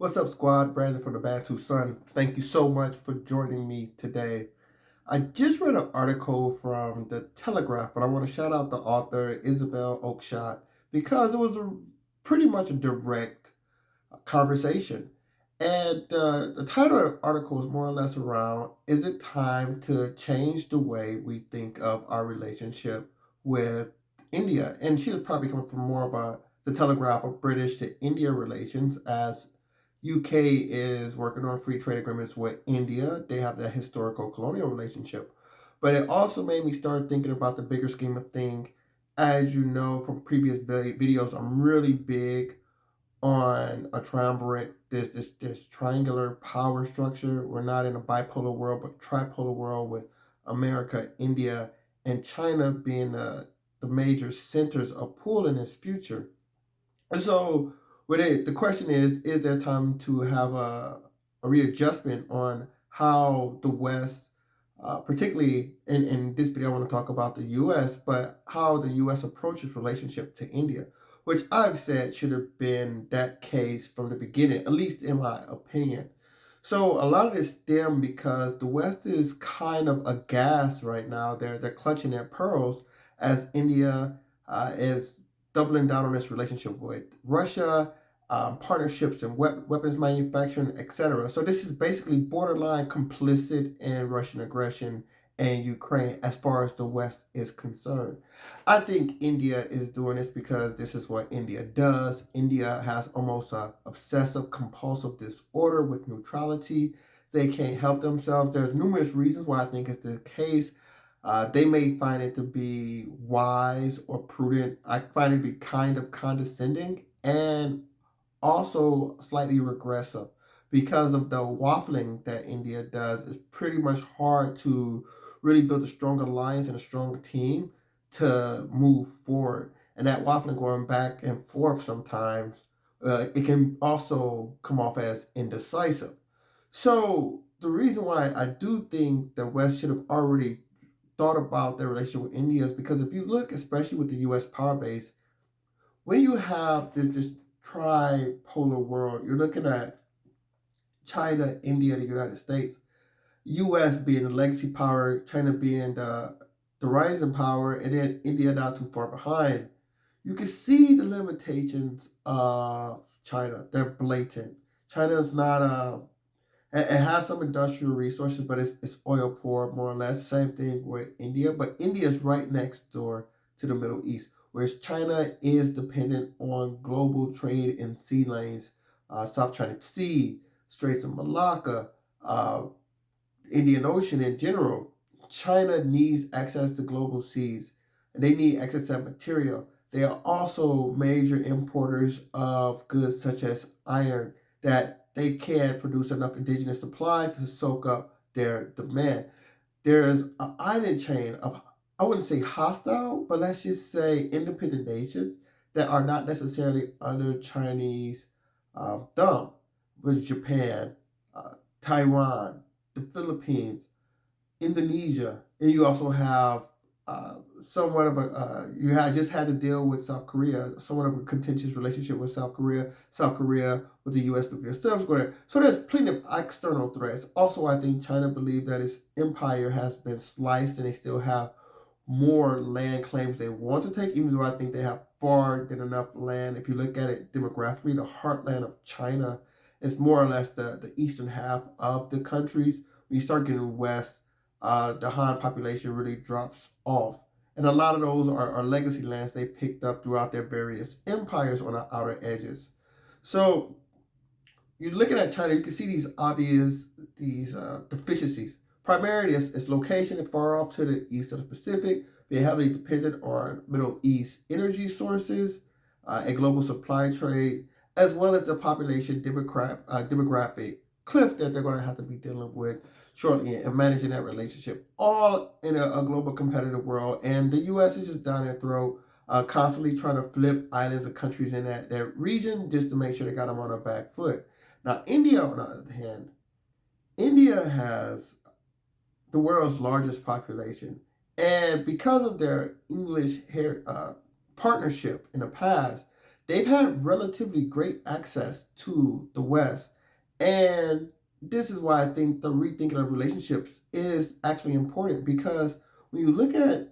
What's up, squad? Brandon from the Bantu Sun. Thank you so much for joining me today. I just read an article from the Telegraph, but I want to shout out the author, Isabel Oakeshott, because it was pretty much a direct conversation. And the title of the article is more or less around, is it time to change the way we think of our relationship with India? And she was probably coming from more about the Telegraph of British to India relations, as UK is working on free trade agreements with India. They have that historical colonial relationship. But it also made me start thinking about the bigger scheme of things. As you know from previous videos, I'm really big on a triumvirate, this triangular power structure. We're not in a bipolar world, but tripolar world with America, India, and China being the major centers of pull in this future. And so, with it, the question is there time to have a readjustment on how the West, particularly in this video, I want to talk about the U.S., but how the U.S. approaches relationship to India, which I've said should have been that case from the beginning, at least in my opinion. So a lot of this stem because the West is kind of aghast right now. They're clutching their pearls as India is doubling down on this relationship with Russia, partnerships in weapons manufacturing, etc. So this is basically borderline complicit in Russian aggression and Ukraine as far as the West is concerned. I think India is doing this because this is what India does. India has almost a obsessive compulsive disorder with neutrality. They can't help themselves. There's numerous reasons why I think it's the case. They may find it to be wise or prudent. I find it to be kind of condescending and also slightly regressive because of the waffling that India does. It's pretty much hard to really build a strong alliance and a strong team to move forward. And that waffling going back and forth sometimes, it can also come off as indecisive. So the reason why I do think the West should have already thought about their relationship with India is because if you look, especially with the U.S. power base, when you have this tripolar world, you're looking at China, India, the United States, U.S. being the legacy power, China being the rising power, and then India not too far behind. You can see the limitations of China. They're blatant. China is not it has some industrial resources, but it's oil poor, more or less. Same thing with India, but India is right next door to the Middle East, whereas China is dependent on global trade in sea lanes, South China Sea, Straits of Malacca, uh, Indian Ocean in general. China needs access to global seas, and they need access to that material. They are also major importers of goods such as iron that they can produce enough indigenous supply to soak up their demand. There is an island chain of, I wouldn't say hostile, but let's just say independent nations that are not necessarily under Chinese thumb, with Japan, Taiwan, the Philippines, Indonesia, and you also have somewhat of a you had just had to deal with South Korea, somewhat of a contentious relationship with South Korea. South Korea with the U.S. nuclear subs going there. So there's plenty of external threats. Also, I think China believes that its empire has been sliced, and they still have more land claims they want to take. Even though I think they have far than enough land. If you look at it demographically, the heartland of China is more or less the eastern half of the countries. When you start getting west, the Han population really drops off. And a lot of those are legacy lands they picked up throughout their various empires on the outer edges. So you're looking at China, you can see these obvious deficiencies. Primarily, its location far off to the east of the Pacific, being heavily dependent on Middle East energy sources, and global supply trade, as well as the population demographic cliff that they're going to have to be dealing with shortly and managing that relationship, all in a global competitive world. And the U.S. is just down their throat, constantly trying to flip islands of countries in that region just to make sure they got them on their back foot. Now, India, on the other hand, India has the world's largest population. And because of their English partnership in the past, they've had relatively great access to the West. And this is why I think the rethinking of relationships is actually important, because when you look at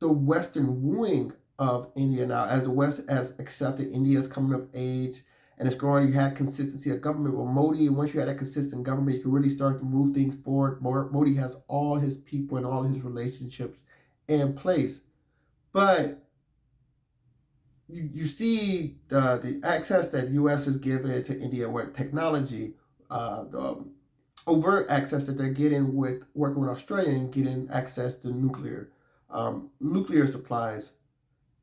the Western wooing of India now, as the West has accepted India's coming of age and it's growing, you had consistency of government with Modi. And once you had that consistent government, you can really start to move things forward. Modi has all his people and all his relationships in place. But you see the access that U.S. is giving to India with technology, the overt access that they're getting with working with Australia and getting access to nuclear supplies.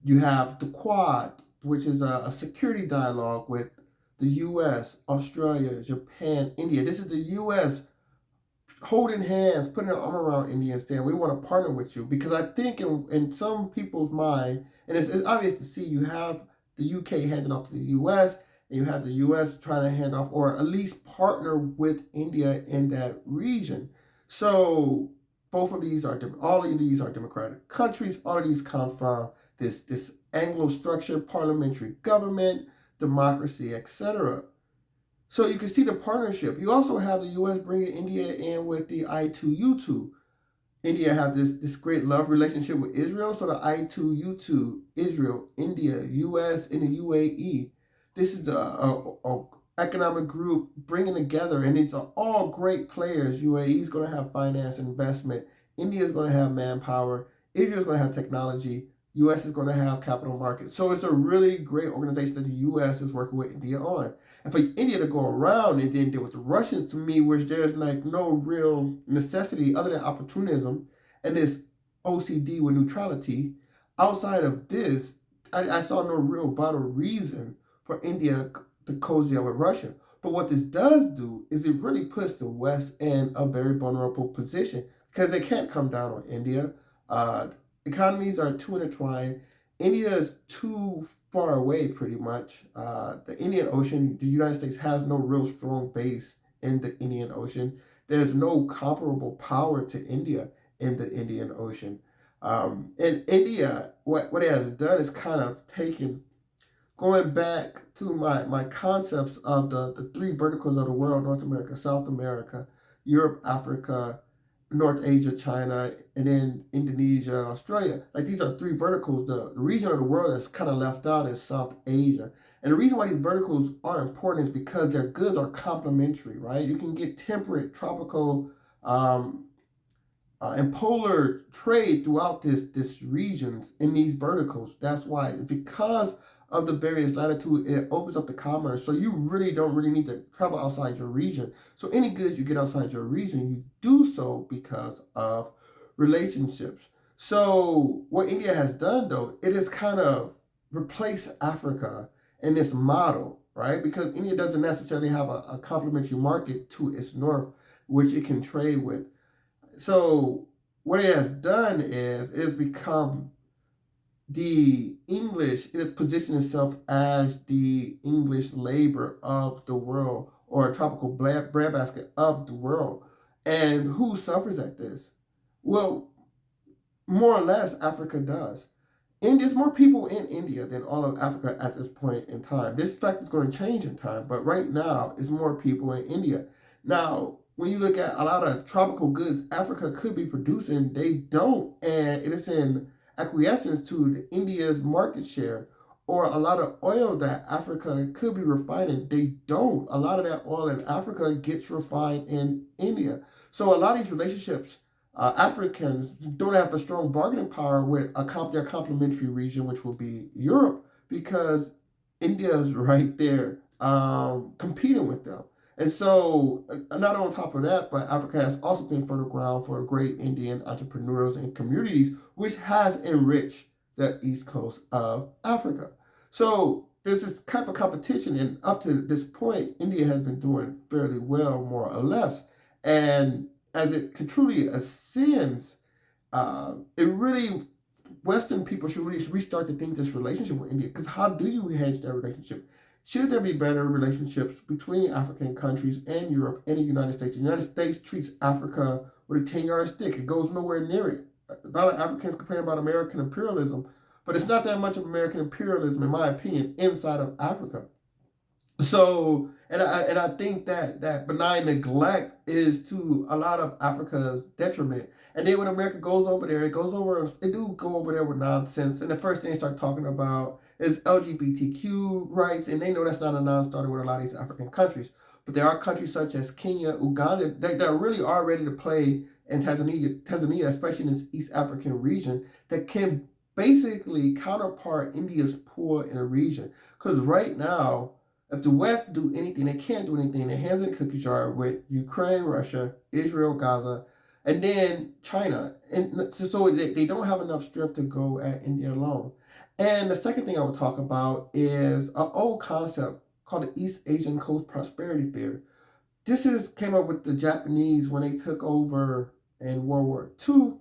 You have the Quad, which is a security dialogue with the U.S., Australia, Japan, India. This is the U.S. holding hands, putting an arm around India and saying, we want to partner with you. Because I think in some people's mind, and it's obvious to see, you have the UK handing off to the US, and you have the US trying to hand off or at least partner with India in that region. So both of these are all of these are democratic countries. All of these come from this Anglo structured parliamentary government, democracy, etc. So you can see the partnership. You also have the U.S. bringing India in with the I2U2. India have this great love relationship with Israel. So the I2U2, Israel, India, U.S., and the UAE. This is a economic group bringing together, and these are all great players. UAE is going to have finance and investment. India is going to have manpower. Israel is going to have technology. U.S. is going to have capital markets. So it's a really great organization that the U.S. is working with India on. And for India to go around and then deal with the Russians, to me, which there's like no real necessity other than opportunism and this OCD with neutrality, outside of this, I saw no real vital reason for India to cozy up with Russia. But what this does do is it really puts the West in a very vulnerable position because they can't come down on India. Economies are too intertwined. India is too far away, pretty much. The Indian Ocean, the United States has no real strong base in the Indian Ocean. There's no comparable power to India in the Indian Ocean. And India, what it has done is kind of taken, going back to my concepts of the three verticals of the world: North America, South America, Europe, Africa, North Asia, China, and then Indonesia, Australia. Like, these are three verticals. The region of the world that's kind of left out is South Asia. And the reason why these verticals are important is because their goods are complementary, right? You can get temperate, tropical, and polar trade throughout this regions in these verticals. That's why, because of the various latitude, it opens up the commerce. So you really don't need to travel outside your region. So any goods you get outside your region, you do so because of relationships. So what India has done, though, it has kind of replaced Africa in this model, right? Because India doesn't necessarily have a complementary market to its north, which it can trade with. So what it has done is it has become the English, it has positioned itself as the English labor of the world, or a tropical breadbasket of the world. And who suffers at this? Well, more or less, Africa does. And there's more people in India than all of Africa at this point in time. This fact is going to change in time, but right now, it's more people in India. Now, when you look at a lot of tropical goods Africa could be producing, they don't. And it is in acquiescence to India's market share. Or a lot of oil that Africa could be refining, they don't. A lot of that oil in Africa gets refined in India. So a lot of these relationships, Africans don't have a strong bargaining power with their complementary region, which will be Europe, because India is right there competing with them. And so, not on top of that, but Africa has also been fertile ground for great Indian entrepreneurs and communities, which has enriched the east coast of Africa. So there's this type of competition, and up to this point, India has been doing fairly well, more or less. And as it truly ascends, it really, Western people should really restart to think this relationship with India. Because how do you hedge that relationship? Should there be better relationships between African countries and Europe and the United States? The United States treats Africa with a 10-yard stick. It goes nowhere near it. A lot of Africans complain about American imperialism, but it's not that much of American imperialism, in my opinion, inside of Africa. So, and I think that benign neglect is to a lot of Africa's detriment. And then when America goes over there, it do go over there with nonsense. And the first thing they start talking about is LGBTQ rights, and they know that's not a non-starter with a lot of these African countries. But there are countries such as Kenya, Uganda, that really are ready to play, and Tanzania, especially in this East African region, that can basically counterpart India's pull in a region. Because right now, if the West do anything, they can't do anything. Their hands in the cookie jar with Ukraine, Russia, Israel, Gaza, and then China. And so they don't have enough strength to go at India alone. And the second thing I would talk about is an old concept called the East Asian Coast Prosperity Fear. Came up with the Japanese when they took over in World War II,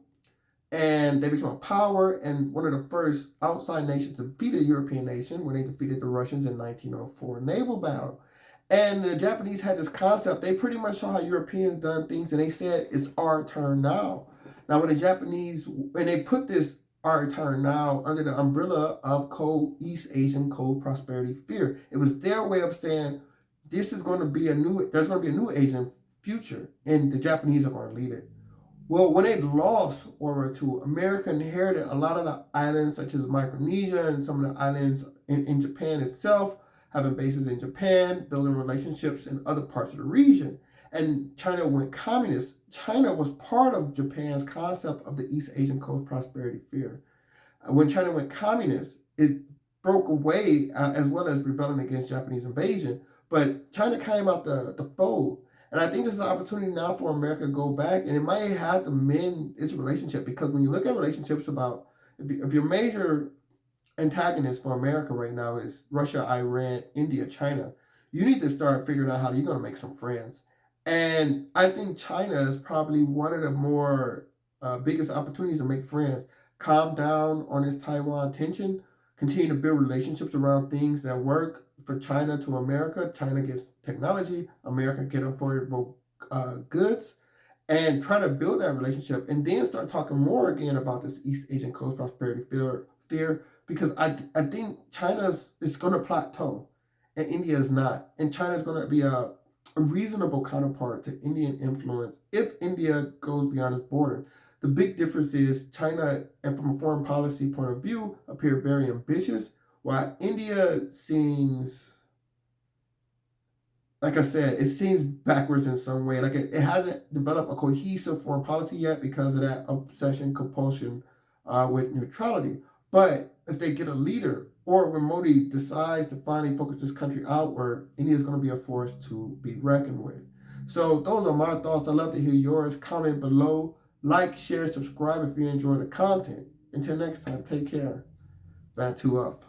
and they became a power and one of the first outside nations to defeat a European nation when they defeated the Russians in 1904 naval battle. And the Japanese had this concept. They pretty much saw how Europeans done things, and they said, it's our turn now. Now, when the Japanese, and they put this our turn now under the umbrella of East Asian Cold Prosperity Fear. It was their way of saying, there's going to be a new Asian future, and the Japanese are going to lead it. Well, when they lost World War II, America inherited a lot of the islands, such as Micronesia and some of the islands in Japan itself, having bases in Japan, building relationships in other parts of the region. And China went communist. China was part of Japan's concept of the East Asian Coast Prosperity Fear. When China went communist, it broke away as well as rebelling against Japanese invasion. But China came out the fold. And I think this is an opportunity now for America to go back, and it might have to mend its relationship, because when you look at relationships about, if your major antagonist for America right now is Russia, Iran, India, China, you need to start figuring out how you're going to make some friends. And I think China is probably one of the more biggest opportunities to make friends. Calm down on this Taiwan tension, continue to build relationships around things that work for China to America. China gets technology, America get affordable goods, and try to build that relationship, and then start talking more again about this East Asian Coast Prosperity fear, because I think China is going to plateau, and India is not. And China is going to be a reasonable counterpart to Indian influence if India goes beyond its border. The big difference is China, and from a foreign policy point of view, appear very ambitious, while India seems, like I said, it seems backwards in some way. Like it hasn't developed a cohesive foreign policy yet because of that obsession, compulsion with neutrality. But if they get a leader, or when Modi decides to finally focus this country outward, India is going to be a force to be reckoned with. So those are my thoughts. I'd love to hear yours. Comment below. Like, share, subscribe if you enjoy the content. Until next time, take care. Batu up.